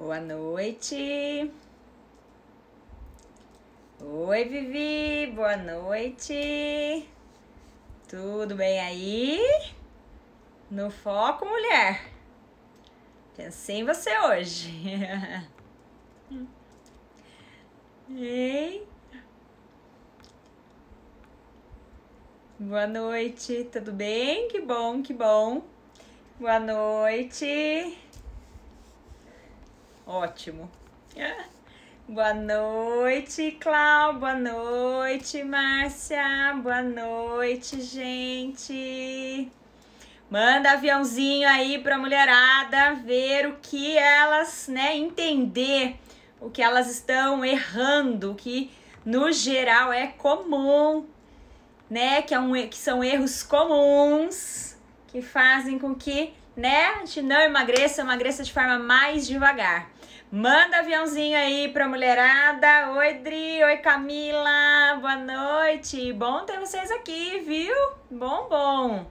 Boa noite. Oi, Vivi. Boa noite. Tudo bem aí? No foco, mulher. Pensei em você hoje. Ei. Boa noite. Tudo bem? Que bom, que bom. Boa noite. Ótimo. Boa noite, Clau. Boa noite, Márcia. Boa noite, gente. Manda aviãozinho aí pra mulherada ver o que elas, entender o que elas estão errando, que no geral é comum, que são erros comuns que fazem com que, a gente não emagreça de forma mais devagar. Manda aviãozinho aí pra mulherada. Oi, Dri. Oi, Camila. Boa noite. Bom ter vocês aqui, viu? Bom.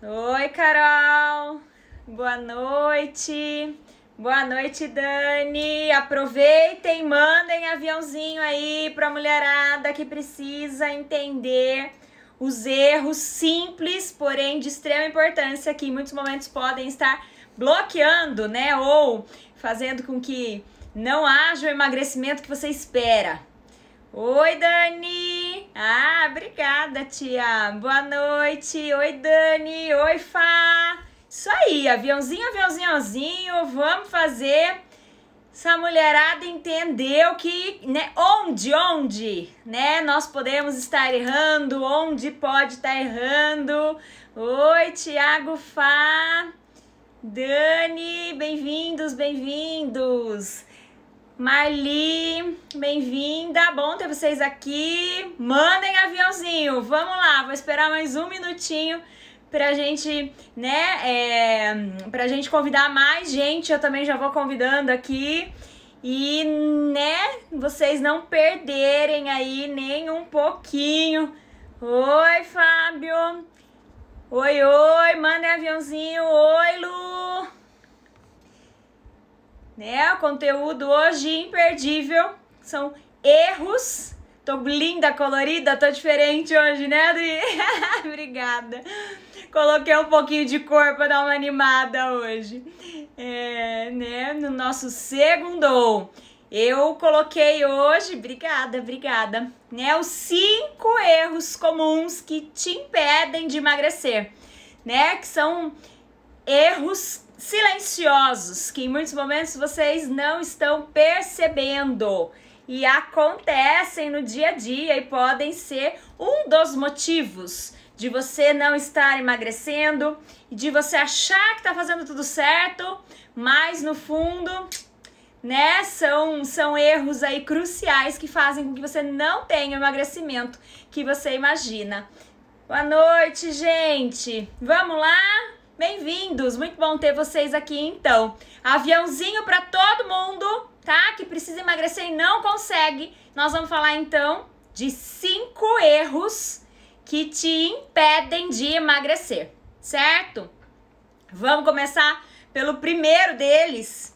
Oi, Carol. Boa noite. Boa noite, Dani. Aproveitem, mandem aviãozinho aí pra mulherada que precisa entender os erros simples, porém de extrema importância, que em muitos momentos podem estar bloqueando, ou fazendo com que não haja o emagrecimento que você espera. Oi, Dani. Obrigada, tia. Boa noite. Oi, Dani. Oi, Fá. Isso aí, aviãozinho. Vamos fazer essa mulherada entender o que, onde, nós podemos estar errando, onde pode estar errando. Oi, Tiago, Fá. Dani, bem-vindos. Marli, bem-vinda. Bom ter vocês aqui. Mandem aviãozinho. Vamos lá, vou esperar mais um minutinho pra gente, pra gente convidar mais gente. Eu também já vou convidando aqui. E, vocês não perderem aí nem um pouquinho. Oi, Fábio. Oi, mandem aviãozinho. Oi, Lu. O conteúdo hoje imperdível. São erros. Tô linda, colorida, tô diferente hoje, Adri? Obrigada. Coloquei um pouquinho de cor pra dar uma animada hoje. No nosso segundo. Eu coloquei hoje, obrigada, os 5 erros comuns que te impedem de emagrecer, que são erros silenciosos, que em muitos momentos vocês não estão percebendo e acontecem no dia a dia e podem ser um dos motivos de você não estar emagrecendo e de você achar que tá fazendo tudo certo, mas no fundo, são erros aí cruciais que fazem com que você não tenha o emagrecimento que você imagina. Boa noite, gente. Vamos lá? Bem-vindos. Muito bom ter vocês aqui, então. Aviãozinho para todo mundo, tá? Que precisa emagrecer e não consegue. Nós vamos falar, então, de 5 erros que te impedem de emagrecer, certo? Vamos começar pelo primeiro deles.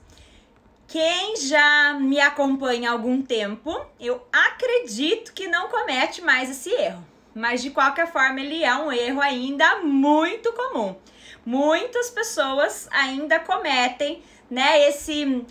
Quem já me acompanha há algum tempo, eu acredito que não comete mais esse erro. Mas, de qualquer forma, ele é um erro ainda muito comum. Muitas pessoas ainda cometem, às vezes, em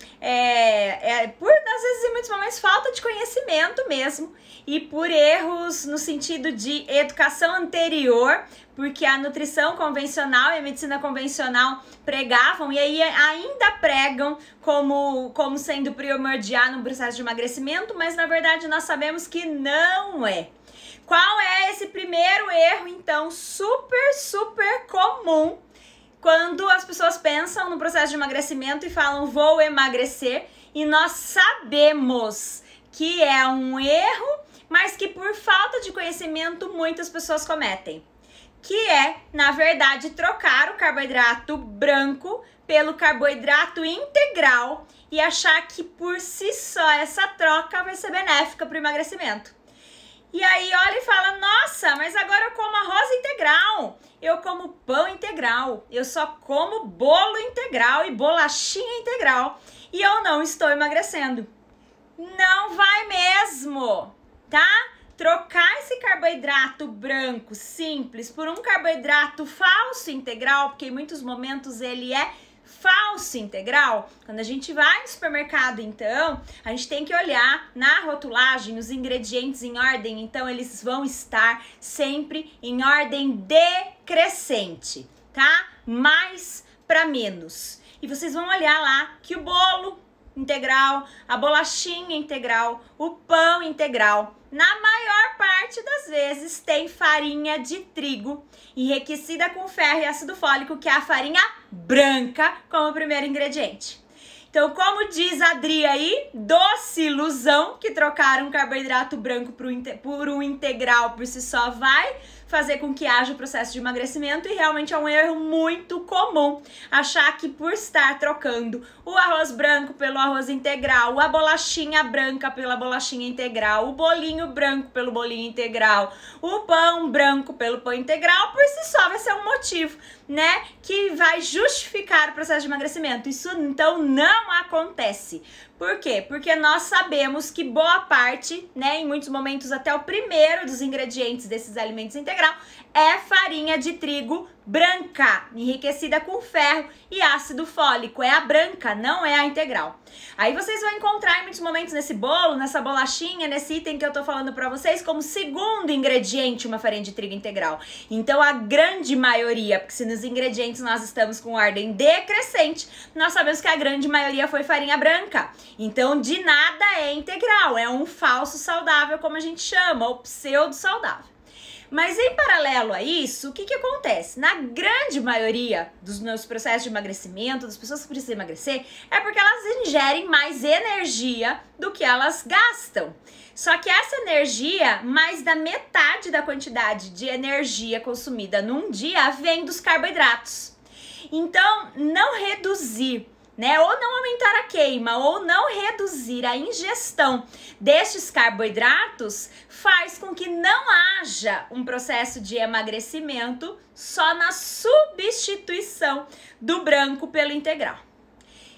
muitos momentos, falta de conhecimento mesmo. E por erros no sentido de educação anterior, porque a nutrição convencional e a medicina convencional pregavam e aí ainda pregam como sendo primordial no processo de emagrecimento, mas na verdade nós sabemos que não é. Qual é esse primeiro erro, então, super comum quando as pessoas pensam no processo de emagrecimento e falam vou emagrecer, e nós sabemos que é um erro, mas que por falta de conhecimento muitas pessoas cometem, que é, na verdade, trocar o carboidrato branco pelo carboidrato integral e achar que por si só essa troca vai ser benéfica para o emagrecimento. E aí olha e fala, nossa, mas agora eu como arroz integral, eu como pão integral, eu só como bolo integral e bolachinha integral e eu não estou emagrecendo. Não vai mesmo, tá? Trocar esse carboidrato branco simples por um carboidrato falso integral, porque em muitos momentos ele é falso integral. Quando a gente vai no supermercado, então, a gente tem que olhar na rotulagem os ingredientes em ordem, então eles vão estar sempre em ordem decrescente, tá? Mais para menos. E vocês vão olhar lá que o bolo integral, a bolachinha integral, o pão integral, na maior parte das vezes tem farinha de trigo enriquecida com ferro e ácido fólico, que é a farinha branca, como primeiro ingrediente. Então, como diz a Adri aí, doce ilusão que trocar um carboidrato branco por um integral por si só vai fazer com que haja o processo de emagrecimento, e realmente é um erro muito comum achar que por estar trocando o arroz branco pelo arroz integral, a bolachinha branca pela bolachinha integral, o bolinho branco pelo bolinho integral, o pão branco pelo pão integral, por si só vai ser um motivo, né, que vai justificar o processo de emagrecimento. Isso então não acontece. Por quê? Porque nós sabemos que boa parte, né, em muitos momentos até o primeiro dos ingredientes desses alimentos integral é farinha de trigo branca, enriquecida com ferro e ácido fólico. É a branca, não é a integral. Aí vocês vão encontrar em muitos momentos nesse bolo, nessa bolachinha, nesse item que eu tô falando pra vocês, como segundo ingrediente uma farinha de trigo integral. Então a grande maioria, porque se nos ingredientes nós estamos com ordem decrescente, nós sabemos que a grande maioria foi farinha branca. Então de nada é integral, é um falso saudável, como a gente chama, ou pseudo saudável. Mas em paralelo a isso, o que acontece? Na grande maioria dos meus processos de emagrecimento, das pessoas que precisam emagrecer, é porque elas ingerem mais energia do que elas gastam. Só que essa energia, mais da metade da quantidade de energia consumida num dia, vem dos carboidratos. Então, não reduzir, né, ou não aumentar a queima, ou não reduzir a ingestão destes carboidratos faz com que não haja um processo de emagrecimento só na substituição do branco pelo integral.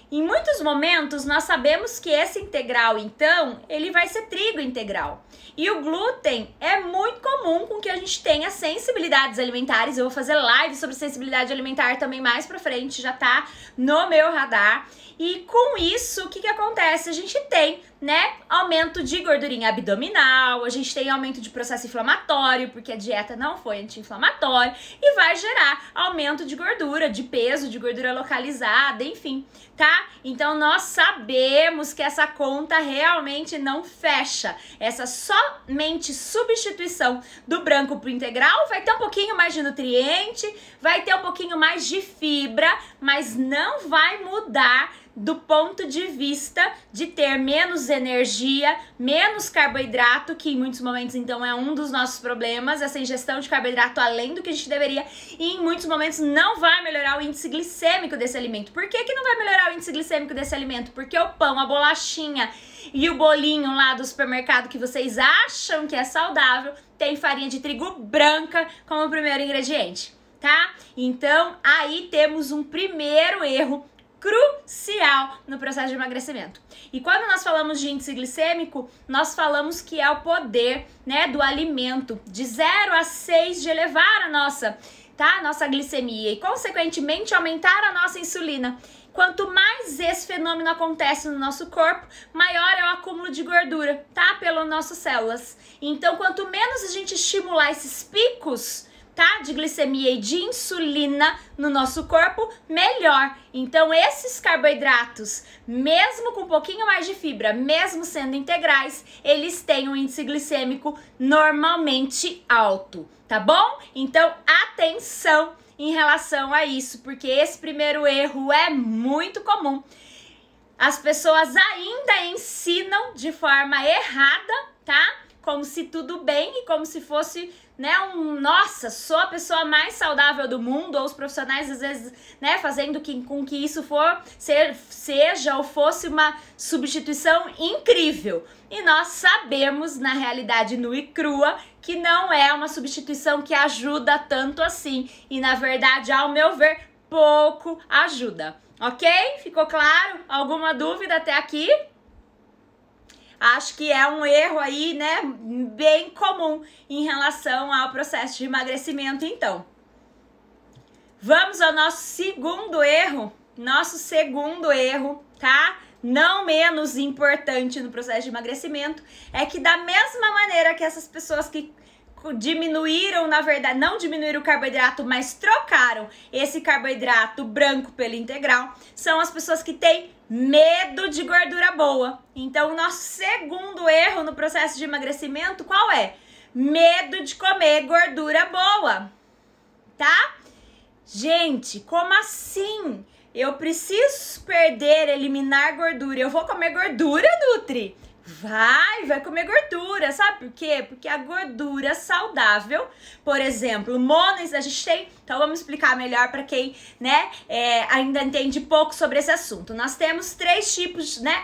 Em muitos momentos, nós sabemos que esse integral, então, ele vai ser trigo integral. E o glúten é muito comum com que a gente tenha sensibilidades alimentares. Eu vou fazer live sobre sensibilidade alimentar também mais pra frente, já tá no meu radar. E com isso, o que acontece? A gente tem, né, aumento de gordurinha abdominal, a gente tem aumento de processo inflamatório, porque a dieta não foi anti-inflamatória, e vai gerar aumento de gordura, de peso, de gordura localizada, enfim, tá? Então nós sabemos que essa conta realmente não fecha. Essa somente substituição do branco pro integral vai ter um pouquinho mais de nutriente, vai ter um pouquinho mais de fibra, mas não vai mudar do ponto de vista de ter menos energia, menos carboidrato, que em muitos momentos então é um dos nossos problemas, essa ingestão de carboidrato além do que a gente deveria, e em muitos momentos não vai melhorar o índice glicêmico desse alimento. Por que não vai melhorar o índice glicêmico desse alimento? Porque o pão, a bolachinha e o bolinho lá do supermercado que vocês acham que é saudável tem farinha de trigo branca como primeiro ingrediente, tá? Então aí temos um primeiro erro crucial no processo de emagrecimento. E quando nós falamos de índice glicêmico, nós falamos que é o poder, né, do alimento de 0 a 6 de elevar a nossa glicemia e consequentemente aumentar a nossa insulina. Quanto mais esse fenômeno acontece no nosso corpo, maior é o acúmulo de gordura, tá? Pelas nossas células. Então, quanto menos a gente estimular esses picos, tá, de glicemia e de insulina no nosso corpo, melhor. Então esses carboidratos, mesmo com um pouquinho mais de fibra, mesmo sendo integrais, eles têm um índice glicêmico normalmente alto, tá bom? Então atenção em relação a isso, porque esse primeiro erro é muito comum. As pessoas ainda ensinam de forma errada, tá? como se tudo bem e como se fosse, né, nossa, sou a pessoa mais saudável do mundo, ou os profissionais às vezes, né, fazendo com que isso seja ou fosse uma substituição incrível. E nós sabemos, na realidade nua e crua, que não é uma substituição que ajuda tanto assim. E na verdade, ao meu ver, pouco ajuda. Ok? Ficou claro? Alguma dúvida até aqui? Acho que é um erro aí, né, bem comum em relação ao processo de emagrecimento, então. Vamos ao nosso segundo erro. Nosso segundo erro, tá? Não menos importante no processo de emagrecimento, é que da mesma maneira que essas pessoas que diminuíram, na verdade, não diminuíram o carboidrato, mas trocaram esse carboidrato branco pelo integral, são as pessoas que têm medo de gordura boa. Então, o nosso segundo erro no processo de emagrecimento, qual é? Medo de comer gordura boa, tá? Gente, como assim? Eu preciso eliminar gordura. Eu vou comer gordura, Nutri? Vai comer gordura, sabe por quê? Porque a gordura saudável, por exemplo, a gente tem, então vamos explicar melhor para quem, né, ainda entende pouco sobre esse assunto. Nós temos 3 tipos, né,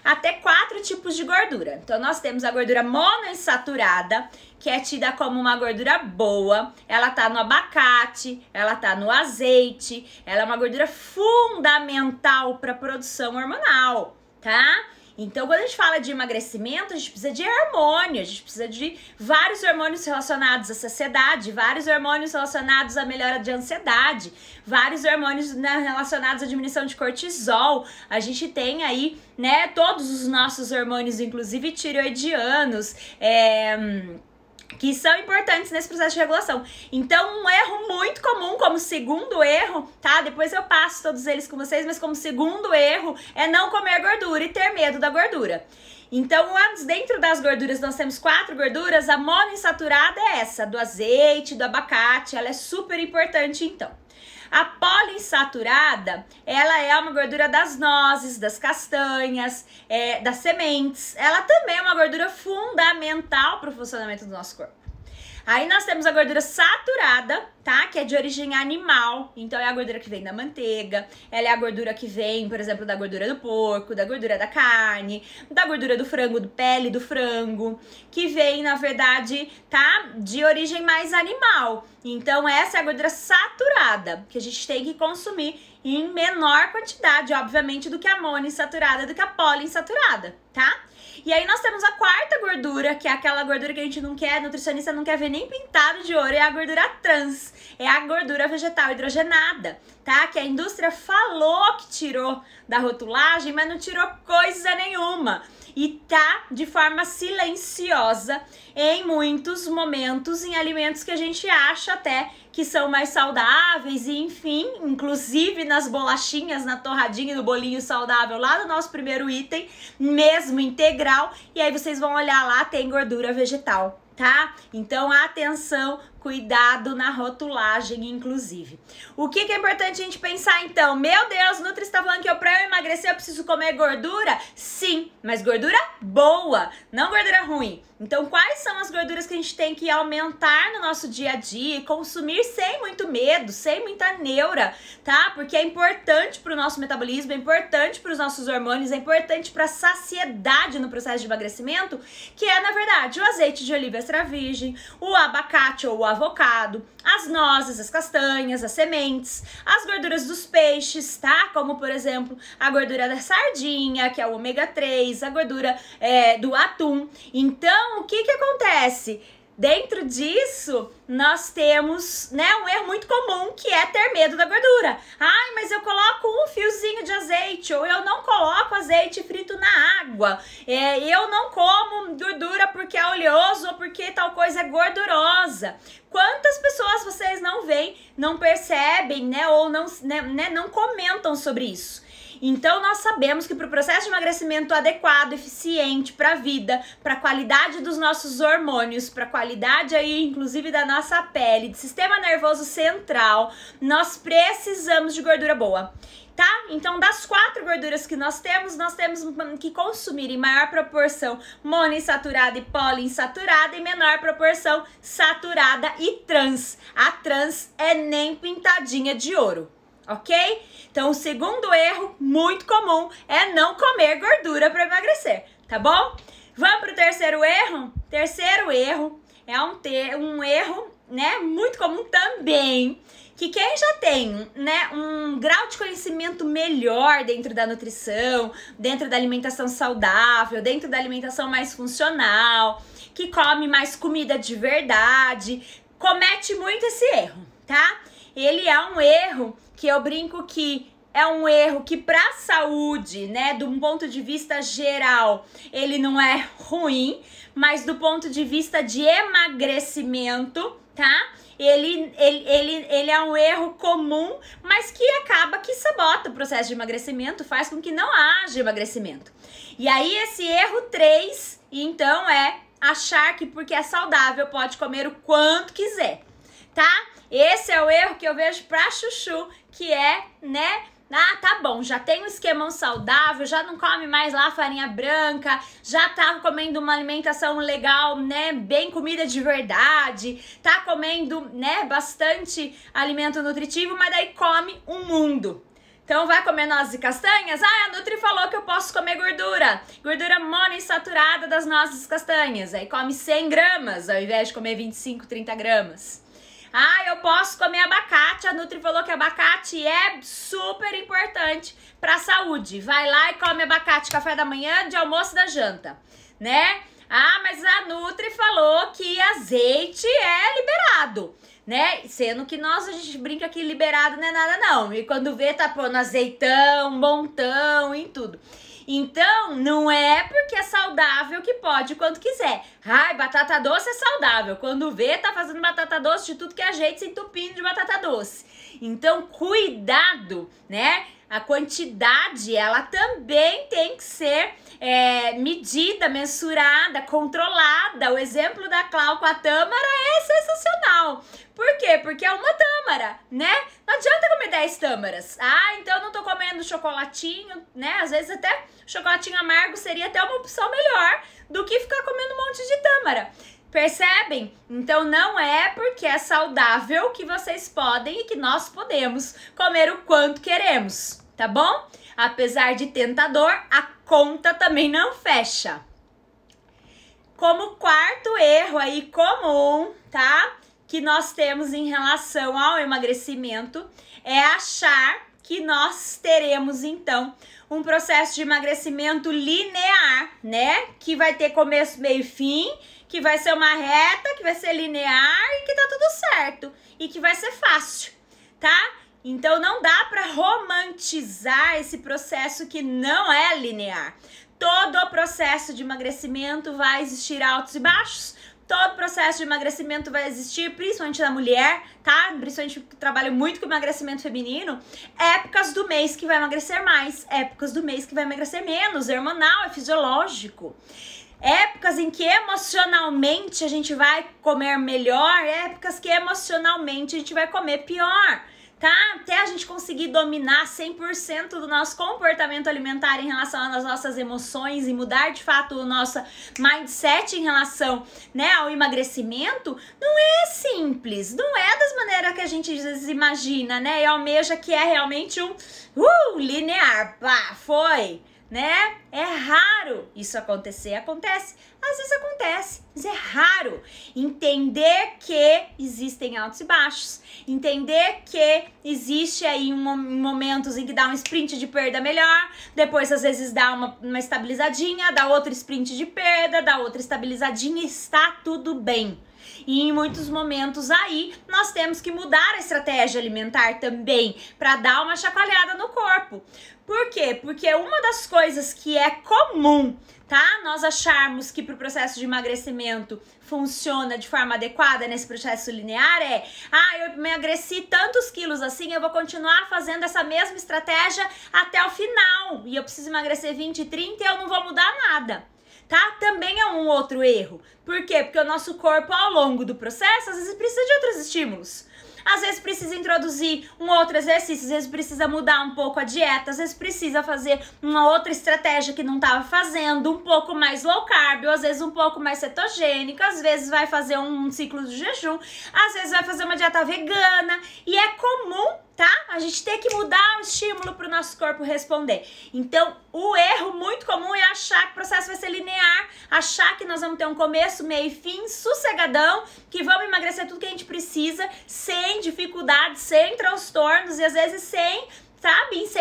até 4 tipos de gordura. Então nós temos a gordura monoinsaturada, que é tida como uma gordura boa, ela tá no abacate, ela tá no azeite, ela é uma gordura fundamental para a produção hormonal, tá? Então, quando a gente fala de emagrecimento, a gente precisa de hormônio, a gente precisa de vários hormônios relacionados à saciedade, vários hormônios relacionados à melhora de ansiedade, vários hormônios, né, relacionados à diminuição de cortisol. A gente tem aí, né, todos os nossos hormônios, inclusive tireoidianos, que são importantes nesse processo de regulação. Então, um erro muito comum, como segundo erro, tá? Depois eu passo todos eles com vocês, mas como segundo erro é não comer gordura e ter medo da gordura. Então, dentro das gorduras, nós temos 4 gorduras. A monoinsaturada é essa, do azeite, do abacate, ela é super importante, então. A poliinsaturada, ela é uma gordura das nozes, das castanhas, das sementes. Ela também é uma gordura fundamental para o funcionamento do nosso corpo. Aí nós temos a gordura saturada, tá? Que é de origem animal, então é a gordura que vem da manteiga, ela é a gordura que vem, por exemplo, da gordura do porco, da gordura da carne, da gordura do frango, do pele do frango, que vem, na verdade, tá? De origem mais animal. Então essa é a gordura saturada, que a gente tem que consumir em menor quantidade, obviamente, do que a monoinsaturada, do que a poliinsaturada, tá? E aí nós temos a quarta gordura, que é aquela gordura que a gente não quer, nutricionista não quer ver nem pintado de ouro, é a gordura trans, é a gordura vegetal hidrogenada, tá? Que a indústria falou que tirou da rotulagem, mas não tirou coisa nenhuma. E tá de forma silenciosa em muitos momentos em alimentos que a gente acha até que são mais saudáveis e enfim, inclusive nas bolachinhas, na torradinha e no bolinho saudável lá do nosso primeiro item, mesmo integral, e aí vocês vão olhar lá, tem gordura vegetal, tá? Então atenção, cuidado na rotulagem, inclusive. O que é importante a gente pensar, então? Meu Deus, Nutri está falando que pra eu emagrecer eu preciso comer gordura? Sim, mas gordura boa, não gordura ruim. Então, quais são as gorduras que a gente tem que aumentar no nosso dia a dia e consumir sem muito medo, sem muita neura, tá? Porque é importante para o nosso metabolismo, é importante para os nossos hormônios, é importante para a saciedade no processo de emagrecimento, que é, na verdade, o azeite de oliva extra virgem, o abacate ou o avocado, as nozes, as castanhas, as sementes, as gorduras dos peixes, tá? Como, por exemplo, a gordura da sardinha, que é o ômega 3, a gordura do atum. Então, o que acontece? Dentro disso, nós temos, né, um erro muito comum, que é ter medo da gordura. Ai, mas eu coloco um fiozinho de azeite, ou eu não coloco azeite frito na água. Eu não como gordura porque é oleoso ou porque tal coisa é gordurosa. Quantas pessoas vocês não veem, não percebem, né, ou não comentam sobre isso? Então, nós sabemos que para o processo de emagrecimento adequado, eficiente para a vida, para a qualidade dos nossos hormônios, para a qualidade aí, inclusive, da nossa pele, do sistema nervoso central, nós precisamos de gordura boa. Tá? Então, das 4 gorduras que nós temos que consumir em maior proporção monoinsaturada e poliinsaturada e menor proporção saturada e trans. A trans é nem pintadinha de ouro, ok? Então, o segundo erro muito comum é não comer gordura para emagrecer, tá bom? Vamos para o terceiro erro? Terceiro erro é um erro, né, muito comum também, que quem já tem, né, um grau de conhecimento melhor dentro da nutrição, dentro da alimentação saudável, dentro da alimentação mais funcional, que come mais comida de verdade, comete muito esse erro, tá? Ele é um erro que eu brinco que é um erro que para a saúde, né, de um ponto de vista geral, ele não é ruim, mas do ponto de vista de emagrecimento, tá? Ele é um erro comum, mas que acaba que sabota o processo de emagrecimento, faz com que não haja emagrecimento. E aí esse erro 3, então, é achar que porque é saudável pode comer o quanto quiser, tá? Esse é o erro que eu vejo pra chuchu, que é, né, ah, tá bom, já tem um esquemão saudável, já não come mais lá farinha branca, já tá comendo uma alimentação legal, né, bem comida de verdade, tá comendo, né, bastante alimento nutritivo, mas daí come um mundo. Então vai comer nozes e castanhas? Ah, a Nutri falou que eu posso comer gordura monoinsaturada das nozes e castanhas, aí come 100 gramas ao invés de comer 25, 30 gramas. Ah, eu posso comer abacate, a Nutri falou que abacate é super importante para a saúde. Vai lá e come abacate, café da manhã, de almoço e da janta, né? Ah, mas a Nutri falou que azeite é liberado, né? Sendo que a gente brinca que liberado não é nada não. E quando vê, tá pondo azeitão, montão e tudo. Então, não é porque é saudável que pode quanto quiser. Ai, batata doce é saudável. Quando vê, tá fazendo batata doce de tudo que é jeito, se entupindo de batata doce. Então, cuidado, né? A quantidade, ela também tem que ser medida, mensurada, controlada. O exemplo da Clau com a tâmara é sensacional. Por quê? Porque é uma tâmara, né? Não adianta comer 10 tâmaras. Ah, então eu não tô comendo chocolatinho, né? Às vezes até chocolatinho amargo seria até uma opção melhor do que ficar comendo um monte de tâmara. Percebem? Então não é porque é saudável que vocês podem e que nós podemos comer o quanto queremos, tá bom? Apesar de tentador, a conta também não fecha. Como quarto erro aí comum, tá? Que nós temos em relação ao emagrecimento é achar que nós teremos, então, um processo de emagrecimento linear, né? Que vai ter começo, meio e fim, que vai ser uma reta, que vai ser linear e que tá tudo certo. E que vai ser fácil, tá? Então, não dá para romantizar esse processo que não é linear. Todo o processo de emagrecimento vai existir altos e baixos. Todo processo de emagrecimento vai existir, principalmente da mulher, tá? Principalmente porque trabalho muito com emagrecimento feminino. Épocas do mês que vai emagrecer mais, épocas do mês que vai emagrecer menos. É hormonal, é fisiológico. Épocas em que emocionalmente a gente vai comer melhor, épocas que emocionalmente a gente vai comer pior. Tá? Até a gente conseguir dominar 100% do nosso comportamento alimentar em relação às nossas emoções e mudar de fato o nosso mindset em relação, né, ao emagrecimento, não é simples, não é das maneiras que a gente às vezes imagina, né, e almeja que é realmente um linear, pá, foi, né? É raro isso acontecer, acontece, às vezes acontece, mas é raro. Entender que existem altos e baixos, entender que existe aí momentos em que dá um sprint de perda melhor, depois às vezes dá uma estabilizadinha, dá outro sprint de perda, dá outra estabilizadinha, está tudo bem. E em muitos momentos aí, nós temos que mudar a estratégia alimentar também, para dar uma chacoalhada no corpo. Por quê? Porque uma das coisas que é comum tá? Nós acharmos que pro processo de emagrecimento funciona de forma adequada nesse processo linear eu emagreci tantos quilos assim, eu vou continuar fazendo essa mesma estratégia até o final, e eu preciso emagrecer 20, 30 e eu não vou mudar nada, tá? Também é um outro erro. Por quê? Porque o nosso corpo, ao longo do processo, às vezes precisa de outros estímulos. Às vezes precisa introduzir um outro exercício, às vezes precisa mudar um pouco a dieta, às vezes precisa fazer uma outra estratégia que não estava fazendo, um pouco mais low carb, ou às vezes um pouco mais cetogênica, às vezes vai fazer um ciclo de jejum, às vezes vai fazer uma dieta vegana, e é comum, tá? A gente tem que mudar o estímulo para o nosso corpo responder. Então, o erro muito comum é achar que o processo vai ser linear, achar que nós vamos ter um começo, meio e fim, sossegadão, que vamos emagrecer tudo que a gente precisa, sem dificuldades, sem transtornos e às vezes sem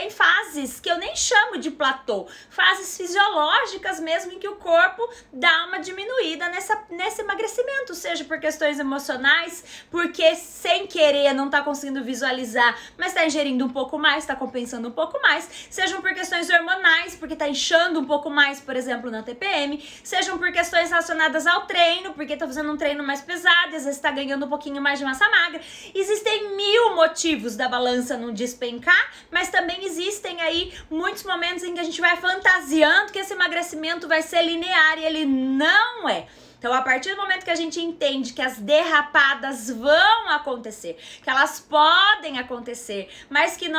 fases, que eu nem chamo de platô, fases fisiológicas mesmo, em que o corpo dá uma diminuída nesse emagrecimento, seja por questões emocionais, porque sem querer não tá conseguindo visualizar, mas tá ingerindo um pouco mais, tá compensando um pouco mais, sejam por questões hormonais, porque tá inchando um pouco mais, por exemplo, na TPM, sejam por questões relacionadas ao treino, porque tá fazendo um treino mais pesado, às vezes tá ganhando um pouquinho mais de massa magra. Existem 1000 motivos da balança não despencar, mas também existem aí muitos momentos em que a gente vai fantasiando que esse emagrecimento vai ser linear, e ele não é. Então, a partir do momento que a gente entende que as derrapadas vão acontecer, que elas podem acontecer, mas que a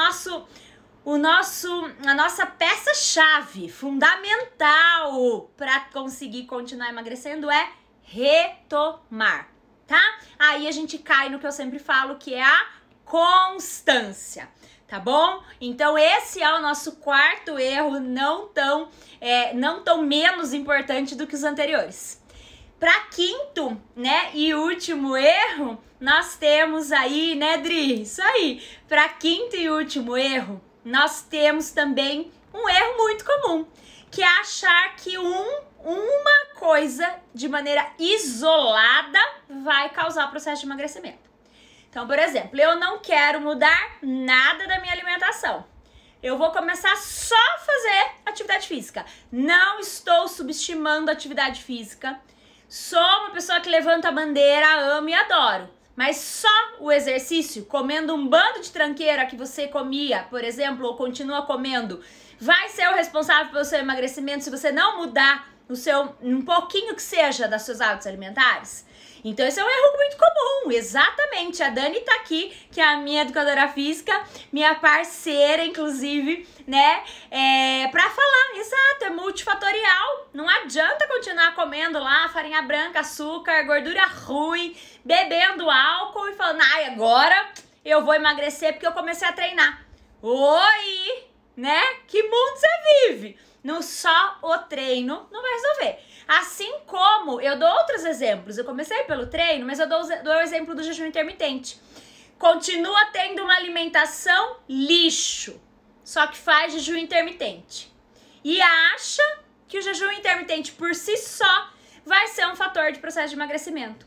nossa peça-chave fundamental para conseguir continuar emagrecendo é retomar, tá? Aí a gente cai no que eu sempre falo, que é a constância. Tá bom? Então esse é o nosso quarto erro, não tão menos importante do que os anteriores. Para quinto, né, e último erro, nós temos aí, né, Dri? Isso aí. Para quinto e último erro, nós temos também um erro muito comum, que é achar que uma coisa de maneira isolada vai causar o processo de emagrecimento. Então, por exemplo, eu não quero mudar nada da minha alimentação. Eu vou começar só a fazer atividade física. Não estou subestimando a atividade física. Sou uma pessoa que levanta a bandeira, amo e adoro. Mas só o exercício, comendo um bando de tranqueira que você comia, por exemplo, ou continua comendo, vai ser o responsável pelo seu emagrecimento se você não mudar um pouquinho que seja dos seus hábitos alimentares? Então esse é um erro muito comum, exatamente. A Dani tá aqui, que é a minha educadora física, minha parceira, inclusive, né, pra falar, exato, é multifatorial. Não adianta continuar comendo lá farinha branca, açúcar, gordura ruim, bebendo álcool e falando, agora eu vou emagrecer porque eu comecei a treinar. Oi, né? Que mundo você vive? No só o treino não vai resolver. Assim como eu dou outros exemplos. Eu comecei pelo treino, mas eu dou o exemplo do jejum intermitente. Continua tendo uma alimentação lixo, só que faz jejum intermitente. E acha que o jejum intermitente por si só vai ser um fator de processo de emagrecimento.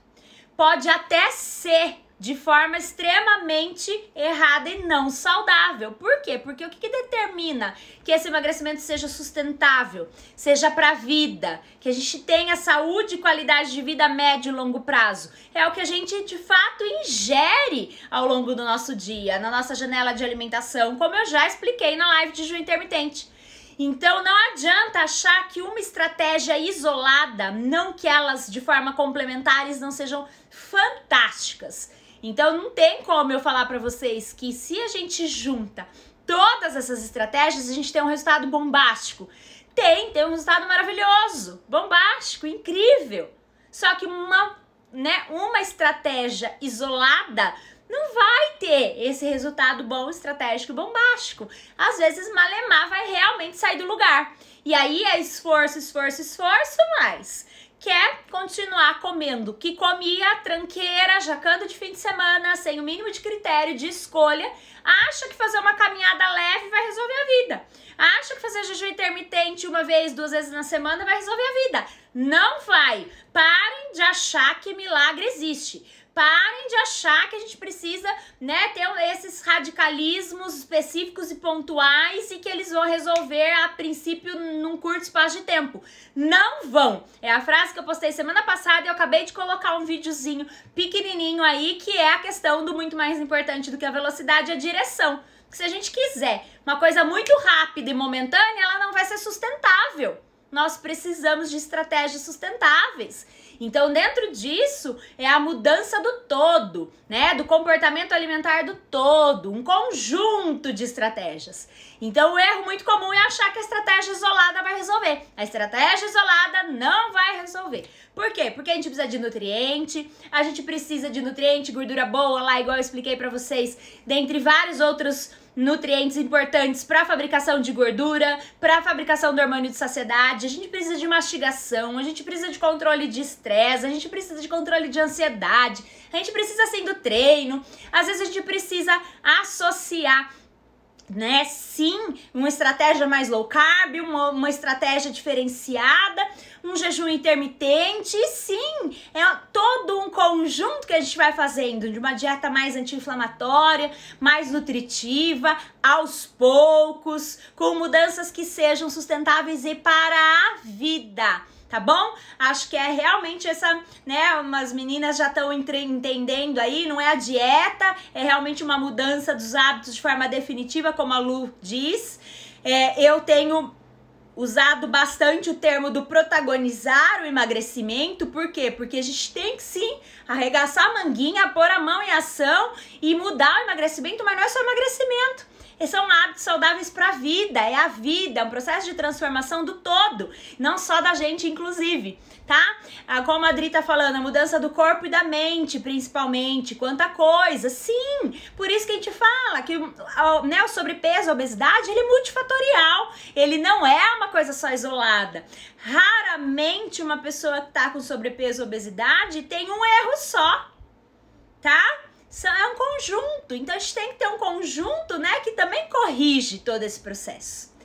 Pode até ser, de forma extremamente errada e não saudável. Por quê? Porque o que determina que esse emagrecimento seja sustentável, seja para a vida, que a gente tenha saúde e qualidade de vida a médio e longo prazo? É o que a gente, de fato, ingere ao longo do nosso dia, na nossa janela de alimentação, como eu já expliquei na live de jejum intermitente. Então não adianta achar que uma estratégia isolada, não que elas de forma complementares não sejam fantásticas. Então não tem como eu falar para vocês que se a gente junta todas essas estratégias, a gente tem um resultado bombástico. Tem um resultado maravilhoso, bombástico, incrível. Só que uma estratégia isolada não vai ter esse resultado bom, estratégico, bombástico. Às vezes, malemar vai realmente sair do lugar. E aí é esforço, mas quer continuar comendo o que comia, tranqueira, jacando de fim de semana, sem o mínimo de critério, de escolha, acha que fazer uma caminhada leve vai resolver a vida. Acha que fazer jejum intermitente 1 vez, 2 vezes na semana vai resolver a vida. Não vai. Parem de achar que milagre existe. Parem de achar que a gente precisa, né, ter esses radicalismos específicos e pontuais e que eles vão resolver a princípio num curto espaço de tempo. Não vão. É a frase que eu postei semana passada e eu acabei de colocar um videozinho pequenininho aí, que é a questão do muito mais importante do que a velocidade, a direção. Porque se a gente quiser uma coisa muito rápida e momentânea, ela não vai ser sustentável. Nós precisamos de estratégias sustentáveis. Então, dentro disso, é a mudança do todo, né? Do comportamento alimentar do todo, um conjunto de estratégias. Então, o erro muito comum é achar que a estratégia isolada vai resolver. A estratégia isolada não vai resolver. Por quê? Porque a gente precisa de nutriente, gordura boa, lá igual eu expliquei pra vocês, dentre vários outros nutrientes importantes para a fabricação de gordura, para a fabricação do hormônio de saciedade. A gente precisa de mastigação, a gente precisa de controle de estresse, a gente precisa de controle de ansiedade, a gente precisa sim do treino, às vezes a gente precisa associar, né, sim, uma estratégia mais low carb, uma estratégia diferenciada, um jejum intermitente, e sim, é todo um conjunto que a gente vai fazendo de uma dieta mais anti-inflamatória, mais nutritiva, aos poucos, com mudanças que sejam sustentáveis e para a vida. Tá bom? Acho que é realmente essa, né, umas meninas já estão entendendo aí, não é a dieta, é realmente uma mudança dos hábitos de forma definitiva, como a Lu diz. Eu tenho usado bastante o termo do protagonizar o emagrecimento. Por quê? Porque a gente tem que sim arregaçar a manguinha, pôr a mão em ação e mudar o emagrecimento, mas não é só emagrecimento. São hábitos saudáveis para a vida, é um processo de transformação do todo, não só da gente, inclusive, tá? Como a Adri tá falando, a mudança do corpo e da mente, principalmente, quanta coisa, sim, por isso que a gente fala que, né, o sobrepeso, a obesidade, ele é multifatorial, ele não é uma coisa só isolada. Raramente uma pessoa que tá com sobrepeso ou obesidade tem um erro só, tá? É um conjunto, então a gente tem que ter um conjunto, né, que também corrige todo esse processo.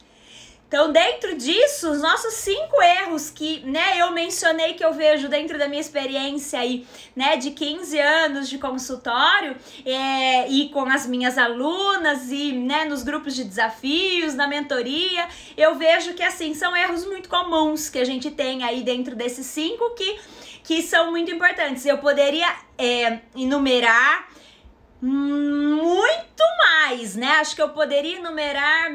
Então, dentro disso, os nossos 5 erros que, né, eu mencionei, que eu vejo dentro da minha experiência aí, né, de 15 anos de consultório, e com as minhas alunas e, né, nos grupos de desafios, na mentoria, eu vejo que, assim, são erros muito comuns que a gente tem aí dentro desses 5 que são muito importantes. Eu poderia enumerar muito mais, né? Acho que eu poderia enumerar,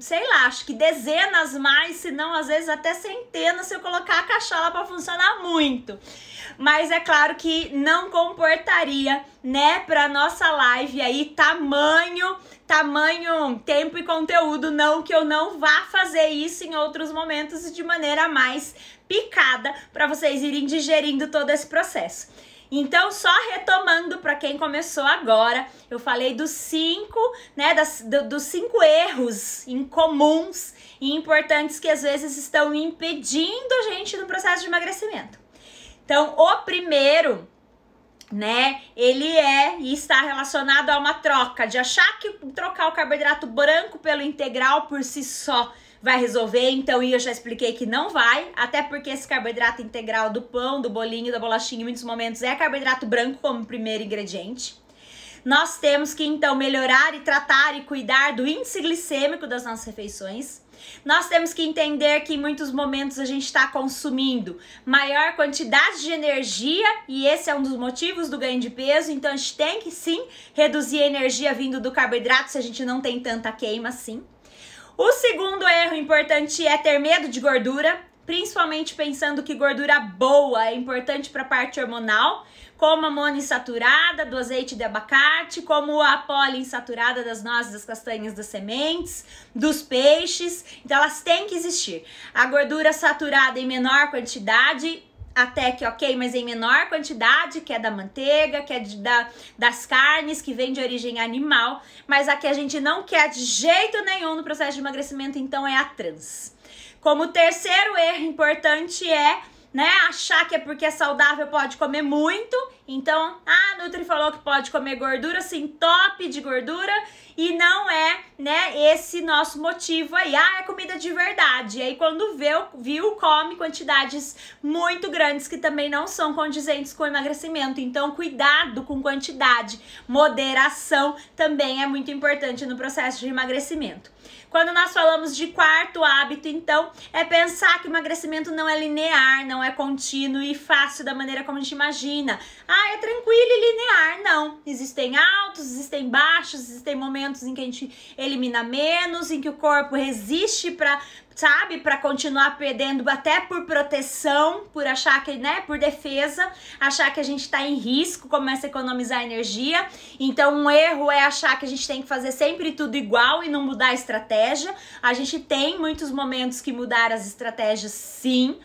sei lá, acho que dezenas mais, se não às vezes até centenas, se eu colocar a cachola para funcionar muito. Mas é claro que não comportaria, né, para nossa live aí tamanho, tempo e conteúdo, não que eu não vá fazer isso em outros momentos e de maneira mais picada para vocês irem digerindo todo esse processo. Então, só retomando para quem começou agora, eu falei dos 5, né, dos 5 erros incomuns e importantes que às vezes estão impedindo a gente no processo de emagrecimento. Então, o primeiro, né, ele está relacionado a uma troca, de achar que trocar o carboidrato branco pelo integral por si só vai resolver. Então, eu já expliquei que não vai, até porque esse carboidrato integral do pão, do bolinho, da bolachinha, em muitos momentos é carboidrato branco como primeiro ingrediente. Nós temos que, então, melhorar e tratar e cuidar do índice glicêmico das nossas refeições. Nós temos que entender que em muitos momentos a gente está consumindo maior quantidade de energia e esse é um dos motivos do ganho de peso. Então, a gente tem que, sim, reduzir a energia vindo do carboidrato se a gente não tem tanta queima assim. O segundo erro importante é ter medo de gordura, principalmente pensando que gordura boa é importante para a parte hormonal, como a monoinsaturada do azeite de abacate, como a poliinsaturada das nozes, das castanhas, das sementes, dos peixes. Então elas têm que existir. A gordura saturada em menor quantidade, até que ok, mas em menor quantidade, que é da manteiga, que é das carnes, que vem de origem animal, mas a que a gente não quer de jeito nenhum no processo de emagrecimento, então é a trans. Como terceiro erro importante né, achar que é porque é saudável pode comer muito. Então, a Nutri falou que pode comer gordura, assim, top de gordura, e não é, né, esse nosso motivo aí. É comida de verdade. E aí, quando viu, come quantidades muito grandes que também não são condizentes com emagrecimento. Então, cuidado com quantidade. Moderação também é muito importante no processo de emagrecimento. Quando nós falamos de quarto hábito, então, é pensar que o emagrecimento não é linear, não é contínuo e fácil da maneira como a gente imagina. É tranquilo e linear. Não. Existem altos, existem baixos, existem momentos em que a gente elimina menos, em que o corpo resiste para continuar perdendo até por proteção, por achar que, né, por defesa, achar que a gente tá em risco, começa a economizar energia. Então, um erro é achar que a gente tem que fazer sempre tudo igual e não mudar a estratégia. A gente tem muitos momentos que mudar as estratégias, sim.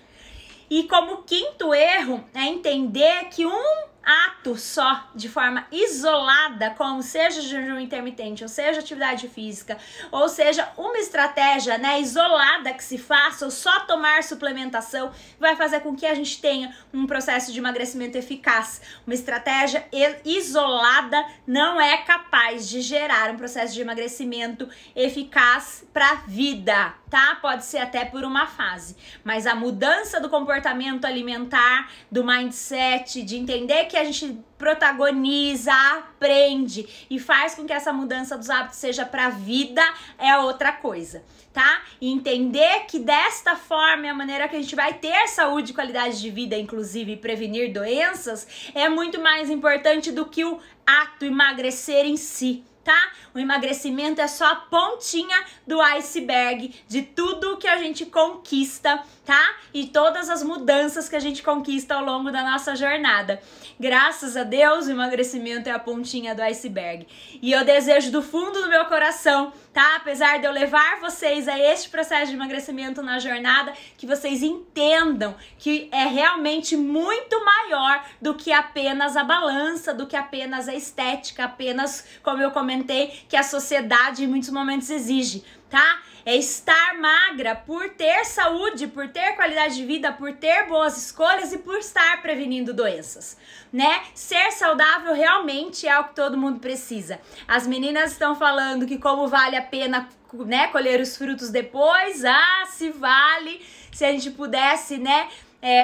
E como quinto erro é entender que um ato só, de forma isolada, como seja jejum intermitente, ou seja atividade física, ou seja uma estratégia, né, isolada que se faça, ou só tomar suplementação, vai fazer com que a gente tenha um processo de emagrecimento eficaz. Uma estratégia isolada não é capaz de gerar um processo de emagrecimento eficaz para a vida, tá? Pode ser até por uma fase, mas a mudança do comportamento alimentar, do mindset, de entender que a gente protagoniza, aprende e faz com que essa mudança dos hábitos seja para a vida é outra coisa, tá? E entender que desta forma é a maneira que a gente vai ter saúde e qualidade de vida, inclusive prevenir doenças, é muito mais importante do que o ato emagrecer em si, tá? O emagrecimento é só a pontinha do iceberg de tudo que a gente conquista, tá? E todas as mudanças que a gente conquista ao longo da nossa jornada. Graças a Deus, o emagrecimento é a pontinha do iceberg. E eu desejo do fundo do meu coração, tá? Apesar de eu levar vocês a este processo de emagrecimento na jornada, que vocês entendam que é realmente muito maior do que apenas a balança, do que apenas a estética, apenas, como eu comentei, que a sociedade em muitos momentos exige, tá? É estar magra por ter saúde, por ter qualidade de vida, por ter boas escolhas e por estar prevenindo doenças, né? Ser saudável realmente é o que todo mundo precisa. As meninas estão falando que como vale a pena, né, colher os frutos depois. Se vale, se a gente pudesse, né,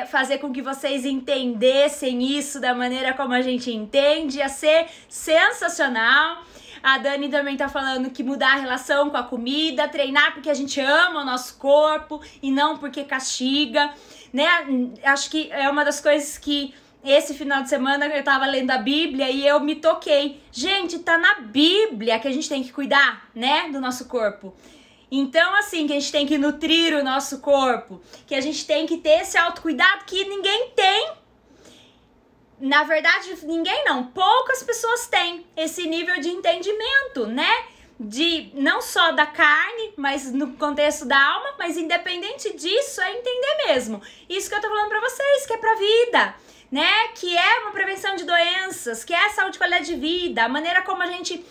fazer com que vocês entendessem isso da maneira como a gente entende, ia ser sensacional. A Dani também tá falando que mudar a relação com a comida, treinar porque a gente ama o nosso corpo e não porque castiga, né? Acho que é uma das coisas que esse final de semana eu tava lendo a Bíblia e eu me toquei. Gente, tá na Bíblia que a gente tem que cuidar, né, do nosso corpo. Então, assim, que a gente tem que nutrir o nosso corpo, que a gente tem que ter esse autocuidado que ninguém tem. Na verdade, ninguém não, poucas pessoas têm esse nível de entendimento, né? De não só da carne, mas no contexto da alma, mas independente disso, é entender mesmo. Isso que eu tô falando pra vocês, que é pra vida, né? Que é uma prevenção de doenças, que é saúde e qualidade de vida, a maneira como a gente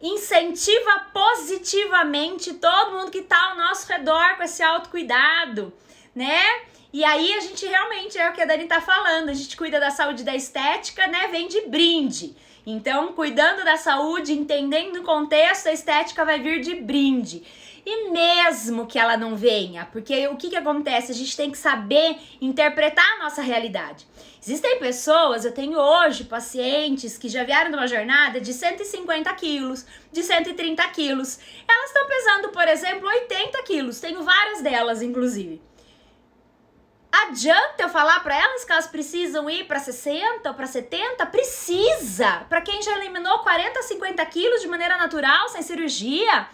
incentiva positivamente todo mundo que tá ao nosso redor com esse autocuidado, né? E aí a gente realmente, é o que a Dani tá falando, a gente cuida da saúde e da estética, né, vem de brinde. Então, cuidando da saúde, entendendo o contexto, a estética vai vir de brinde. E mesmo que ela não venha, porque o que acontece? A gente tem que saber interpretar a nossa realidade. Existem pessoas, eu tenho hoje pacientes que já vieram de uma jornada de 150 quilos, de 130 quilos. Elas estão pesando, por exemplo, 80 quilos, tenho várias delas, inclusive. Adianta eu falar para elas que elas precisam ir para 60 ou para 70? Precisa! Para quem já eliminou 40, 50 quilos de maneira natural, sem cirurgia.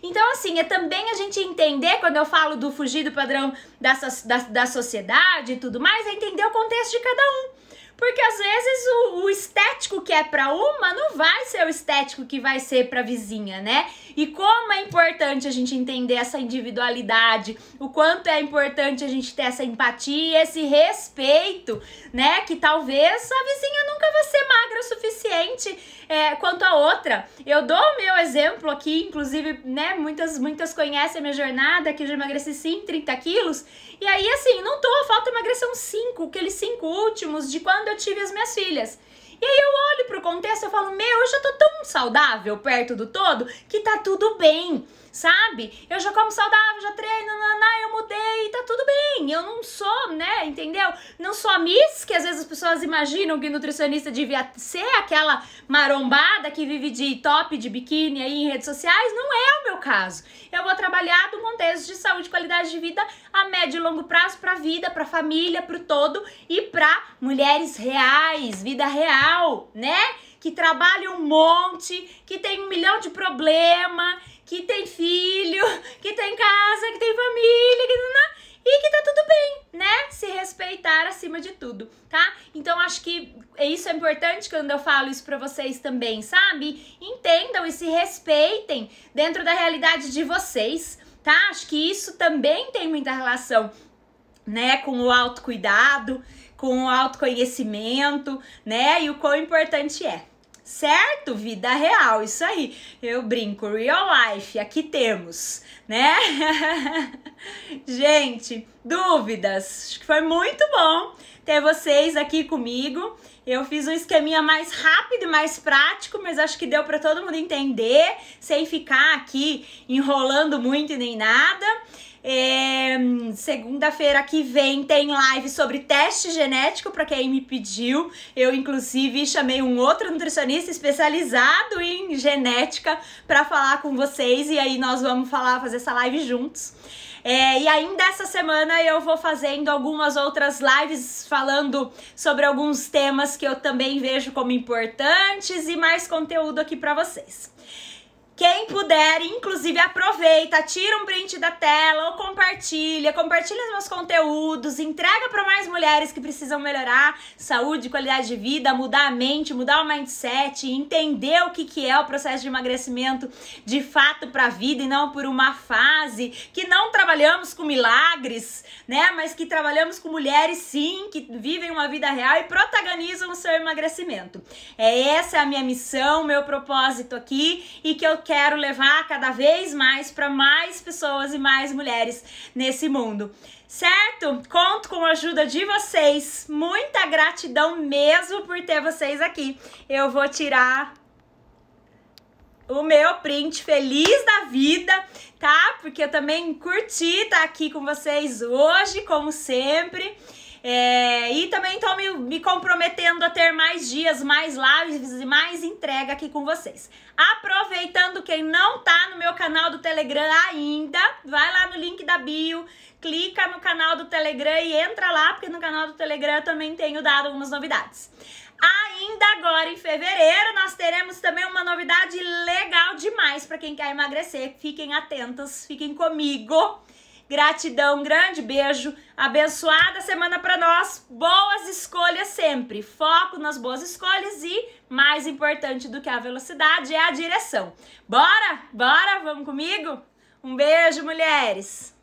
Então, assim, é também a gente entender, quando eu falo do fugir do padrão da sociedade e tudo mais, é entender o contexto de cada um. Porque às vezes o estético que é pra uma não vai ser o estético que vai ser pra vizinha, né? E como é importante a gente entender essa individualidade, o quanto é importante a gente ter essa empatia, esse respeito, né? Que talvez a vizinha nunca vai ser magra o suficiente quanto a outra. Eu dou o meu exemplo aqui, inclusive, né? Muitas conhecem a minha jornada, que eu já emagreci sim 30 quilos. E aí, assim, não tô, falta emagrecer uns 5, aqueles 5 últimos de quando eu tive as minhas filhas. E aí eu olho pro contexto e falo, eu já tô tão saudável perto do todo que tá tudo bem, sabe? Eu já como saudável, já treino, eu mudei, tá tudo bem. Eu não sou, né, entendeu? Não sou a Miss, que às vezes as pessoas imaginam que nutricionista devia ser aquela marombada que vive de top, de biquíni aí em redes sociais. Não é o meu caso. Eu vou trabalhar no contexto de saúde e qualidade de vida a médio e longo prazo pra vida, pra família, pro todo e pra mulheres reais, vida real, né? Que trabalham um monte, que tem 1 milhão de problema, que tem filho, que tem casa, que tem família, e que tá tudo bem, né? Se respeitar acima de tudo, tá? Então, acho que isso é importante quando eu falo isso pra vocês também, sabe? Entendam e se respeitem dentro da realidade de vocês, tá? Acho que isso também tem muita relação, né? Com o autocuidado, com o autoconhecimento, né? E o quão importante é. Certo? Vida real, isso aí. Eu brinco, real life, aqui temos, né? Gente, dúvidas? Acho que foi muito bom ter vocês aqui comigo. Eu fiz um esqueminha mais rápido e mais prático, mas acho que deu para todo mundo entender, sem ficar aqui enrolando muito e nem nada. Segunda-feira que vem tem live sobre teste genético para quem me pediu. Eu inclusive chamei um outro nutricionista especializado em genética para falar com vocês e aí nós vamos fazer essa live juntos. E ainda essa semana eu vou fazendo algumas outras lives falando sobre alguns temas que eu também vejo como importantes e mais conteúdo aqui para vocês. Quem puder, inclusive, aproveita, tira um print da tela ou compartilha os meus conteúdos, entrega para mais mulheres que precisam melhorar saúde, qualidade de vida, mudar a mente, mudar o mindset, entender o que é o processo de emagrecimento de fato para a vida e não por uma fase, que não trabalhamos com milagres, né? Mas que trabalhamos com mulheres, sim, que vivem uma vida real e protagonizam o seu emagrecimento. Essa é a minha missão, meu propósito aqui e que eu quero levar cada vez mais para mais pessoas e mais mulheres nesse mundo, certo? Conto com a ajuda de vocês, muita gratidão mesmo por ter vocês aqui. Eu vou tirar o meu print feliz da vida, tá? Porque eu também curti estar aqui com vocês hoje, como sempre. E também tô me comprometendo a ter mais dias, mais lives e mais entrega aqui com vocês. Aproveitando, quem não tá no meu canal do Telegram ainda, vai lá no link da bio, clica no canal do Telegram e entra lá, porque no canal do Telegram eu também tenho dado algumas novidades. Ainda agora em fevereiro nós teremos também uma novidade legal demais para quem quer emagrecer. Fiquem atentas, fiquem comigo. Gratidão, grande beijo, abençoada semana para nós, boas escolhas sempre, foco nas boas escolhas e, mais importante do que a velocidade, é a direção. Bora? Bora? Vamos comigo? Um beijo, mulheres!